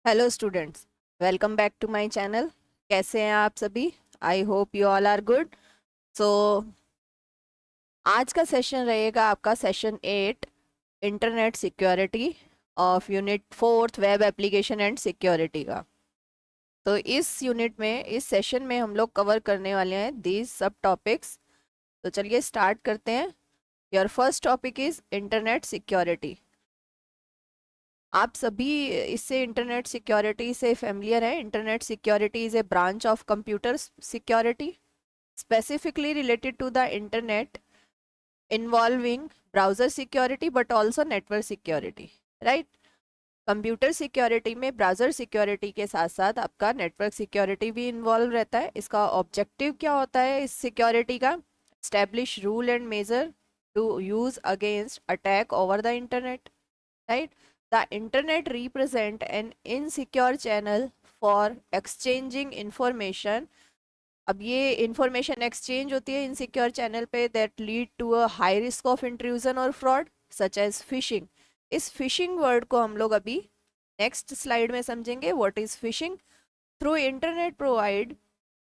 Hello students, welcome back to my channel. कैसे हैं आप सभी? I hope you all are good. So आज का सेशन रहेगा आपका session 8, internet security of unit 4 web application and security का। तो इस यूनिट में, इस सेशन में हम लोग कवर करने वाले हैं दीज सब टॉपिक्स। तो चलिए स्टार्ट करते हैं। Your first topic is internet security. आप सभी इससे, इंटरनेट सिक्योरिटी से फेमिलियर हैं। Internet security is a branch of computer security specifically related to the internet, involving browser security but also network security, right? Computer security में browser security के साथ साथ आपका नेटवर्क सिक्योरिटी भी इन्वॉल्व रहता है। इसका ऑब्जेक्टिव क्या होता है इस सिक्योरिटी का? Establish rule and measure to use against attack over the internet, right? The internet represent an insecure channel for exchanging information. अब ये इंफॉर्मेशन एक्सचेंज होती है इनसिक्योर चैनल पे, that lead to a high risk of intrusion और fraud such as phishing. इस phishing word को हम लोग अभी नेक्स्ट स्लाइड में समझेंगे। What is phishing? Through internet provide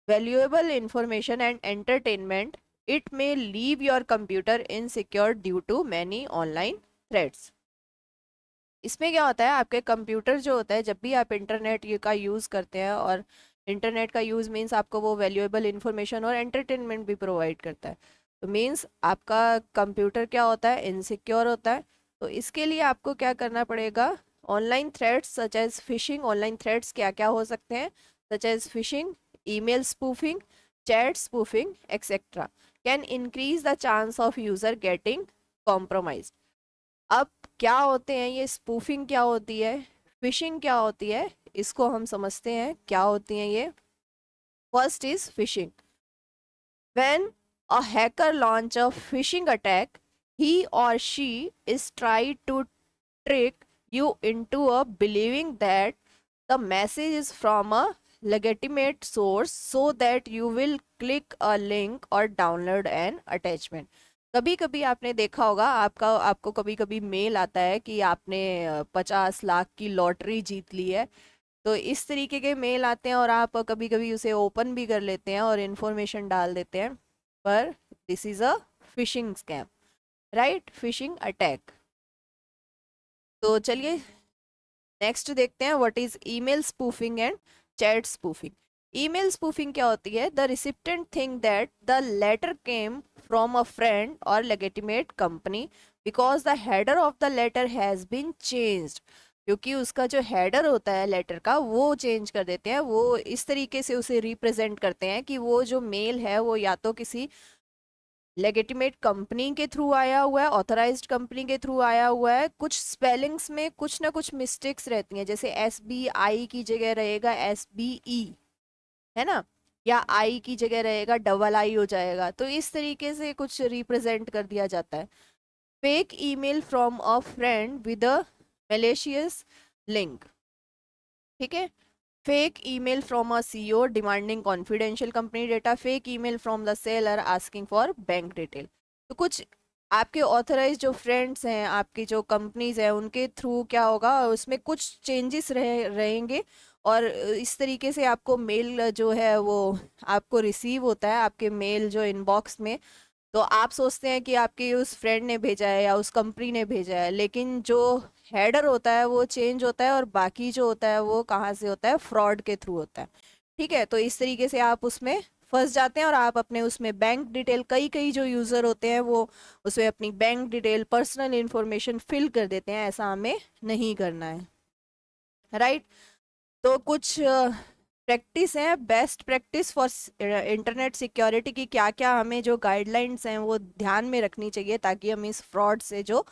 valuable information and entertainment, it may leave your computer insecure due to many online threats. इसमें क्या होता है, आपके कंप्यूटर जो होता है, जब भी आप इंटरनेट का यूज़ करते हैं, और इंटरनेट का यूज़ मीन्स आपको वो वैल्यूएबल इंफॉर्मेशन और एंटरटेनमेंट भी प्रोवाइड करता है। तो मीन्स आपका कंप्यूटर क्या होता है, इनसिक्योर होता है। तो इसके लिए आपको क्या करना पड़ेगा? Online threats such as phishing. Online threats क्या क्या हो सकते हैं? Such as phishing, email spoofing, chat spoofing etcetera can increase the chance of user getting compromise. अब क्या होते हैं ये? स्पूफिंग क्या होती है, फिशिंग क्या होती है, इसको हम समझते हैं क्या होती हैं ये। First is fishing. When a hacker launch a phishing attack, he or she is tried to trick you into a believing that the message is from a legitimate source so that you will click a link or download an attachment। कभी कभी आपने देखा होगा, आपको कभी कभी mail आता है कि आपने 50 लाख की लॉटरी जीत ली है। तो इस तरीके के मेल आते हैं और आप कभी कभी उसे ओपन भी कर लेते हैं और इन्फॉर्मेशन डाल देते हैं, पर this is a phishing scam, right? Phishing attack. तो चलिए नेक्स्ट देखते हैं, what is email spoofing and chat spoofing. Email spoofing क्या होती है? The recipient think that the letter came from a friend or legitimate company because the header of the letter has been changed. क्योंकि उसका जो header होता है letter का, वो चेंज कर देते हैं। वो इस तरीके से उसे रिप्रेजेंट करते हैं कि वो जो मेल है वो या तो किसी लेगिटिमेट कंपनी के थ्रू आया हुआ है, ऑथराइज्ड कंपनी के थ्रू आया हुआ है। कुछ स्पेलिंग्स में कुछ ना कुछ मिस्टेक्स रहती हैं, जैसे SBI की जगह रहेगा SBE, है ना? या आई की जगह रहेगा डबल आई हो जाएगा। तो इस तरीके से कुछ रिप्रेजेंट कर दिया जाता है। Fake email from a friend with a malicious link, ठीक है? Fake email from a CEO demanding confidential company data, fake email from the seller asking for bank detail. तो कुछ आपके ऑथराइज जो फ्रेंड्स हैं, आपकी जो कंपनीज हैं, उनके थ्रू क्या होगा, उसमें कुछ चेंजेस रहेंगे, और इस तरीके से आपको मेल जो है वो आपको रिसीव होता है आपके मेल जो इनबॉक्स में। तो आप सोचते हैं कि आपके उस फ्रेंड ने भेजा है या उस कंपनी ने भेजा है, लेकिन जो हेडर होता है वो चेंज होता है, और बाकी जो होता है वो कहाँ से होता है? फ्रॉड के थ्रू होता है, ठीक है? तो इस तरीके से आप उसमें फंस जाते हैं, और आप अपने उसमें बैंक डिटेल, कई कई जो यूज़र होते हैं वो उसमें अपनी bank detail, personal information fill कर देते हैं। ऐसा हमें नहीं करना है, राइट? तो कुछ प्रैक्टिस है, best practice for internet security की, क्या क्या हमें जो गाइडलाइंस हैं वो ध्यान में रखनी चाहिए ताकि हम इस फ्रॉड से जो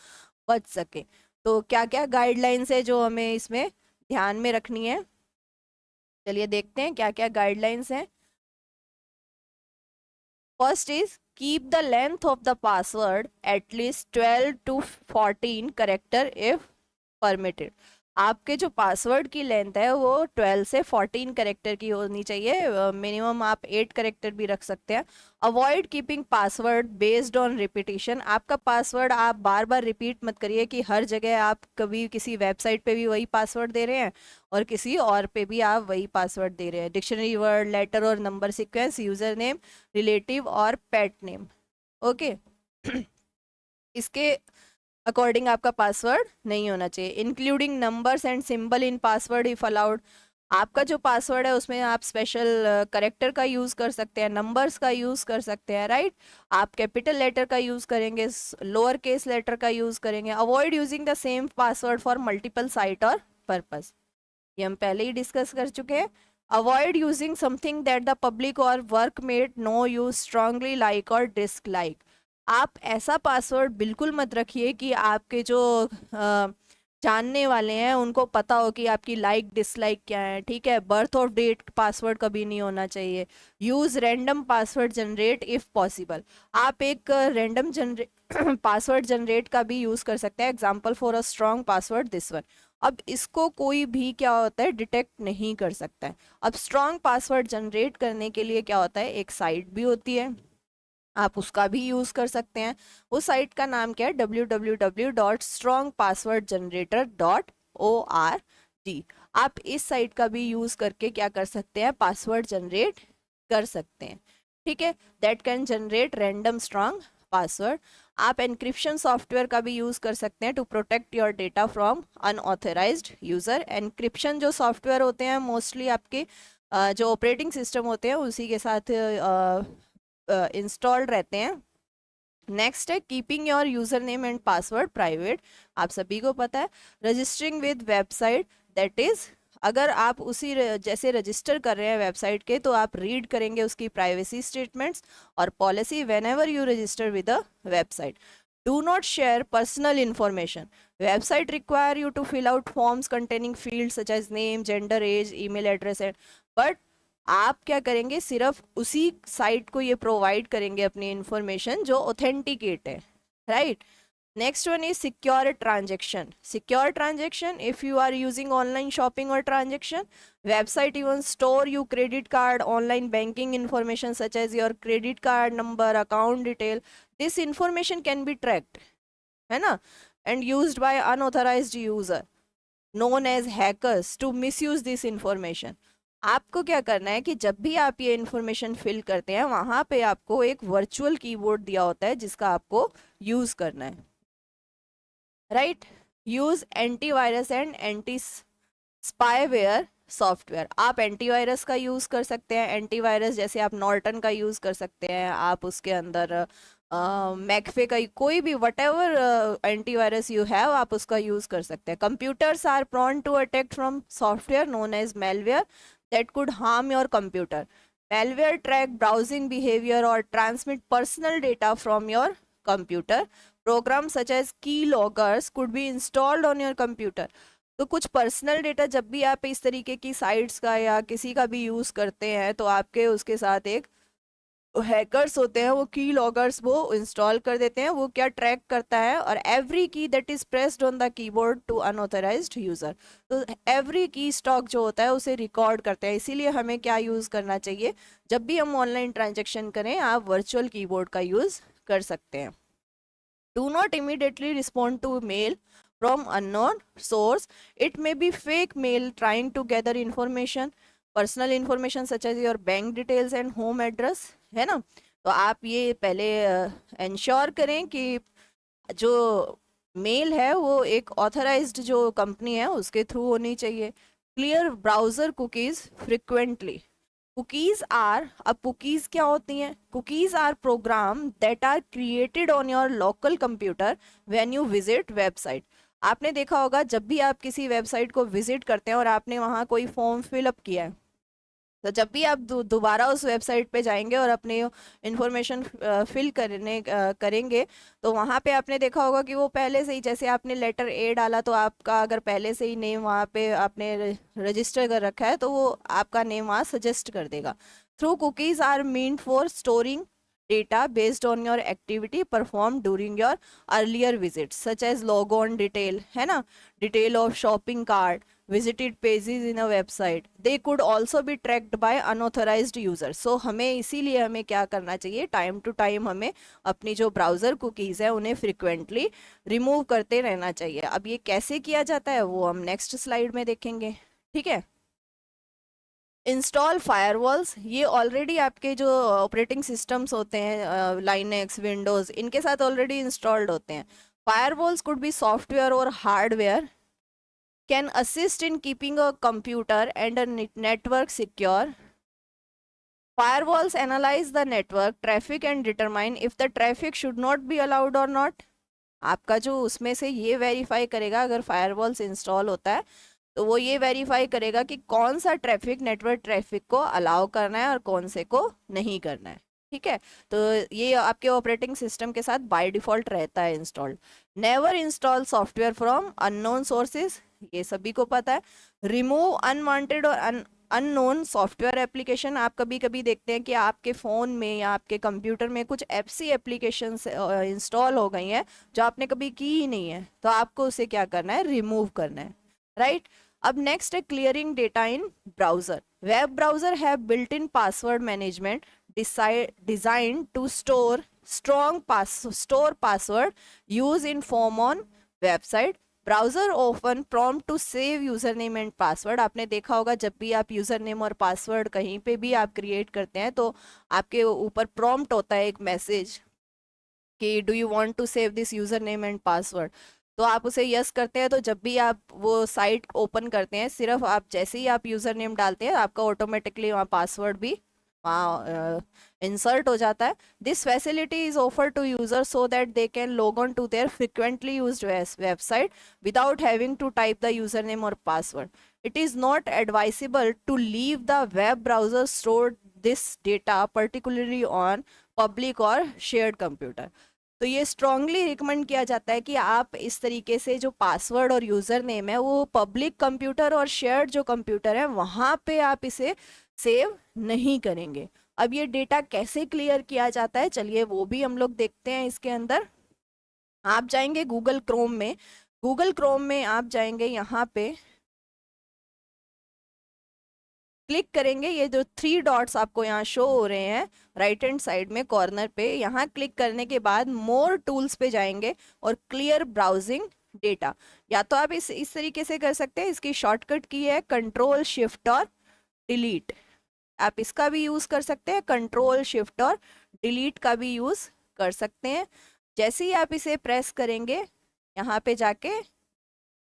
बच सके। तो क्या क्या गाइडलाइंस है जो हमें इसमें ध्यान में रखनी है? चलिए देखते हैं क्या क्या गाइडलाइंस हैं। First is keep the length of the password at least 12 to 14 character if permitted. आपके जो पासवर्ड की लेंथ है वो 12 से 14 करेक्टर की होनी चाहिए, मिनिमम आप 8 करेक्टर भी रख सकते हैं। Avoid keeping password based on repetition, आपका पासवर्ड आप बार बार रिपीट मत करिए कि हर जगह आप कभी किसी वेबसाइट पे भी वही पासवर्ड दे रहे हैं और किसी और पे भी आप वही पासवर्ड दे रहे हैं। डिक्शनरी वर्ड, लेटर और number sequence, user name, relative और पेट नेम, ओके इसके अकॉर्डिंग आपका पासवर्ड नहीं होना चाहिए। Including numbers and symbol in password if allowed, आपका जो पासवर्ड है उसमें आप स्पेशल करेक्टर का यूज़ कर सकते हैं, नंबर्स का यूज़ कर सकते हैं, राइट। आप कैपिटल लेटर का यूज़ करेंगे, लोअर केस लेटर का यूज़ करेंगे। Avoid using the same password for multiple site or purpose, ये हम पहले ही डिस्कस कर चुके हैं। Avoid using something that the public or workmate know use strongly like or dislike, आप ऐसा पासवर्ड बिल्कुल मत रखिए कि आपके जो जानने वाले हैं उनको पता हो कि आपकी लाइक डिसलाइक क्या है, ठीक है। बर्थ ऑफ डेट पासवर्ड कभी नहीं होना चाहिए। Use random password generate if possible, आप एक रैंडम जनरेट पासवर्ड जनरेट का भी यूज कर सकते हैं। Example for a strong password this one, अब इसको कोई भी क्या होता है डिटेक्ट नहीं कर सकता है। अब स्ट्रॉन्ग पासवर्ड जनरेट करने के लिए क्या होता है, एक साइट भी होती है, आप उसका भी यूज कर सकते हैं। उस साइट का नाम क्या है, www.strongpasswordgenerator.org, आप इस साइट का भी यूज करके क्या कर सकते हैं, पासवर्ड जनरेट कर सकते हैं, ठीक है। That can generate random strong password. आप एनक्रिप्शन सॉफ्टवेयर का भी यूज कर सकते हैं to protect your data from unauthorised user. Encryption जो सॉफ्टवेयर होते हैं मोस्टली आपके जो ऑपरेटिंग सिस्टम होते हैं उसी के साथ इंस्टॉल्ड रहते हैं। नेक्स्ट है keeping your user name and password private, आप सभी को पता है। Registering with website, that is अगर आप उसी जैसे रजिस्टर कर रहे हैं वेबसाइट के तो आप रीड करेंगे उसकी प्राइवेसी स्टेटमेंट्स और policy when ever you register with a website. Do not share personal information, website require you to fill out forms containing fields such as name, gender, age, email address and but आप क्या करेंगे, सिर्फ उसी site को ये provide करेंगे अपनी information जो ऑथेंटिकेट है, right. Next one is secure transaction. Secure transaction, if you are using online shopping or transaction, website even store you credit card, online banking information such as your credit card number, account detail, this information can be tracked, है ना, and used by unauthorised user known as hackers to misuse this information. आपको क्या करना है कि जब भी आप ये इंफॉर्मेशन फिल करते हैं वहां पे आपको एक वर्चुअल कीबोर्ड दिया होता है जिसका आपको यूज करना है, right. Use antivirus and anti spyware software, आप एंटीवायरस का यूज कर सकते हैं। एंटीवायरस जैसे आप नॉर्टन का यूज कर सकते हैं, आप उसके अंदर मैकफे का कोई भी whatever antivirus you have आप उसका यूज कर सकते हैं। Computers are prone to attack from software known as malware that could harm your computer. Malware track browsing behavior or transmit personal data from your computer. Programs such as keyloggers could be installed on your computer. तो कुछ personal data जब भी आप इस तरीके की sites का या किसी का भी यूज़ करते हैं तो आपके उसके साथ एक हैकर्स होते हैं, वो की लॉगर्स वो इंस्टॉल कर देते हैं। वो क्या ट्रैक करता है, और every key that is pressed on the keyboard to unauthorised user, तो एवरी की स्टॉक जो होता है उसे रिकॉर्ड करते हैं। इसीलिए हमें क्या यूज करना चाहिए, जब भी हम ऑनलाइन ट्रांजेक्शन करें आप वर्चुअल कीबोर्ड का यूज कर सकते हैं। Do not immediately respond to mail from unknown source, it may be fake mail trying to gather information, personal information such as your bank details and home address, है ना। तो आप ये पहले इंश्योर करें कि जो मेल है वो एक ऑथराइज्ड जो कंपनी है उसके थ्रू होनी चाहिए। Clear browser cookies frequently, cookies are, अब कुकीज क्या होती हैं, cookies are program that are created on your local computer when you visit website. आपने देखा होगा जब भी आप किसी वेबसाइट को विजिट करते हैं और आपने वहाँ कोई फॉर्म फिलअप किया है, तो जब भी आप दोबारा उस वेबसाइट पे जाएंगे और अपने इंफॉर्मेशन फिल करेंगे तो वहाँ पे आपने देखा होगा कि वो पहले से ही, जैसे आपने लेटर ए डाला तो आपका अगर पहले से ही नेम वहाँ पे आपने रजिस्टर कर रखा है तो वो आपका नेम वहाँ सजेस्ट कर देगा। Through cookies are mean for storing data based on your activity performed during your earlier visits, such as logon detail, है ना, detail of shopping cart, visited pages in a website. They could also be tracked by unauthorized users. So हमें इसीलिए हमें क्या करना चाहिए, time to time हमें अपनी जो ब्राउज़र कुकीज़ है उन्हें फ्रिक्वेंटली रिमूव करते रहना चाहिए. अब ये कैसे किया जाता है वो हम नेक्स्ट स्लाइड में देखेंगे. ठीक है. इंस्टॉल फायरवॉल्स, ये ऑलरेडी आपके जो ऑपरेटिंग सिस्टम्स होते हैं लाइनेक्स विंडोज़ इनके साथ ऑलरेडी इंस्टॉल्ड होते हैं. फायरवॉल्स कुड बी सॉफ्टवेयर और hardware, can assist in keeping a computer and a network secure. Firewalls analyze the network traffic and determine if the traffic should not be allowed or not. आपका जो उसमें से ये verify करेगा, अगर firewalls install होता है तो वो ये वेरीफाई करेगा कि कौन सा ट्रैफिक नेटवर्क ट्रैफिक को अलाउ करना है और कौन से को नहीं करना है. ठीक है. तो ये आपके ऑपरेटिंग सिस्टम के साथ बाय डिफॉल्ट रहता है installed. Never install software from unknown sources, ये सभी को पता है. रिमूव अनवांटेड और अननोन सॉफ्टवेयर एप्लीकेशन. आप कभी कभी देखते हैं कि आपके फ़ोन में या आपके कंप्यूटर में कुछ ऐसी एप्लीकेशन इंस्टॉल हो गई हैं जो आपने कभी की ही नहीं है, तो आपको उसे क्या करना है, रिमूव करना है. राइट. अब नेक्स्ट है clearing data in browser. Web browser have built in password management designed to store password used in form on website. Browser open prompt to save username and password. आपने देखा होगा जब भी आप user name or password कहीं पे भी आप क्रिएट करते हैं तो आपके ऊपर प्रॉम्प्ट होता है एक मैसेज कि do you want to save this username and password. तो आप उसे यस करते हैं तो जब भी आप वो साइट ओपन करते हैं, सिर्फ आप जैसे ही आप यूजर नेम डालते हैं आपका ऑटोमेटिकली वहाँ पासवर्ड भी वहाँ इंसर्ट हो जाता है. This facility is offer to user so that they can log on to their frequently used website without having to type the user name or password. It is not advisable to leave the web browser store this data particularly on public or shared computer. तो ये strongly recommend किया जाता है कि आप इस तरीके से जो पासवर्ड और यूज़र नेम है वो पब्लिक कंप्यूटर और शेयर्ड जो कंप्यूटर है वहाँ पे आप इसे सेव नहीं करेंगे. अब ये डेटा कैसे क्लियर किया जाता है, चलिए वो भी हम लोग देखते हैं. इसके अंदर आप जाएंगे गूगल क्रोम में. गूगल क्रोम में आप जाएंगे, यहाँ पे क्लिक करेंगे. ये जो 3 डॉट्स आपको यहाँ शो हो रहे हैं राइट हैंड साइड में कॉर्नर पे, यहाँ क्लिक करने के बाद मोर टूल्स पे जाएंगे और क्लियर ब्राउजिंग डेटा. या तो आप इस तरीके से कर सकते हैं. इसकी शॉर्टकट की है कंट्रोल शिफ्ट और डिलीट. आप इसका भी यूज़ कर सकते हैं, कंट्रोल शिफ्ट और डिलीट का भी यूज़ कर सकते हैं. जैसे ही आप इसे प्रेस करेंगे यहाँ पे जाके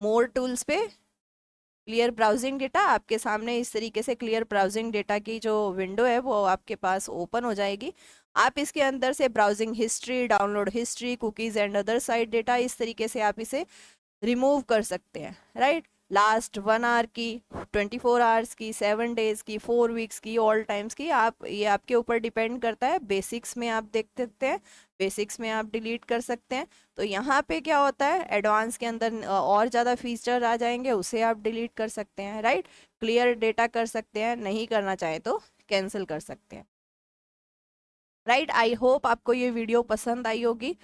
मोर टूल्स पे क्लियर ब्राउजिंग डेटा, आपके सामने इस तरीके से क्लियर ब्राउजिंग डेटा की जो विंडो है वो आपके पास ओपन हो जाएगी. आप इसके अंदर से browsing history, download history, cookies and other site data, इस तरीके से आप इसे रिमूव कर सकते हैं. राइट. लास्ट 1 आवर की, 24 आवर्स की, 7 डेज की, 4 वीक्स की, ऑल टाइम्स की, आप ये आपके ऊपर डिपेंड करता है. बेसिक्स में आप देख सकते हैं, बेसिक्स में आप डिलीट कर सकते हैं. तो यहाँ पे क्या होता है, एडवांस के अंदर और ज़्यादा फीचर आ जाएंगे, उसे आप डिलीट कर सकते हैं. राइट. क्लियर डेटा कर सकते हैं, नहीं करना चाहे तो कैंसिल कर सकते हैं. राइट. आई होप आपको ये वीडियो पसंद आई होगी.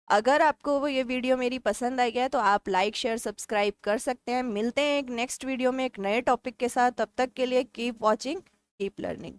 अगर आपको वो ये वीडियो मेरी पसंद आई है तो आप लाइक शेयर सब्सक्राइब कर सकते हैं. मिलते हैं एक नेक्स्ट वीडियो में एक नए टॉपिक के साथ. तब तक के लिए कीप वॉचिंग, कीप लर्निंग.